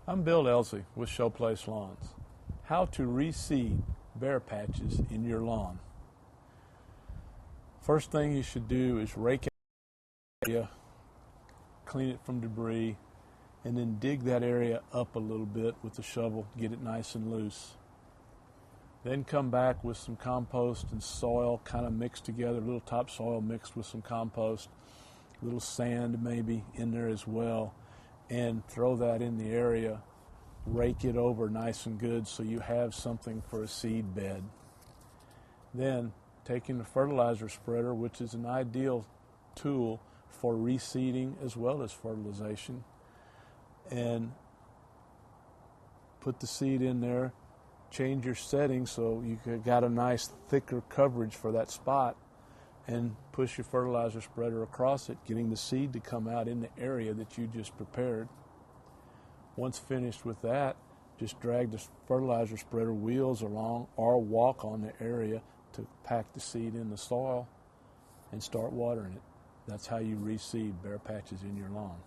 I'm Bill Elsey with Showplace Lawns. How to reseed bare patches in your lawn. First thing you should do is rake out the area, clean it from debris, and then dig that area up a little bit with the shovel, get it nice and loose. Then come back with some compost and soil kind of mixed together, a little topsoil mixed with some compost, a little sand maybe in there as well, and throw that in the area, rake it over nice and good so you have something for a seed bed. Then taking the fertilizer spreader, which is an ideal tool for reseeding as well as fertilization, and put the seed in there, change your setting so you got a nice thicker coverage for that spot, and push your fertilizer spreader across it, getting the seed to come out in the area that you just prepared. Once finished with that, just drag the fertilizer spreader wheels along or walk on the area to pack the seed in the soil and start watering it. That's how you reseed bare patches in your lawn.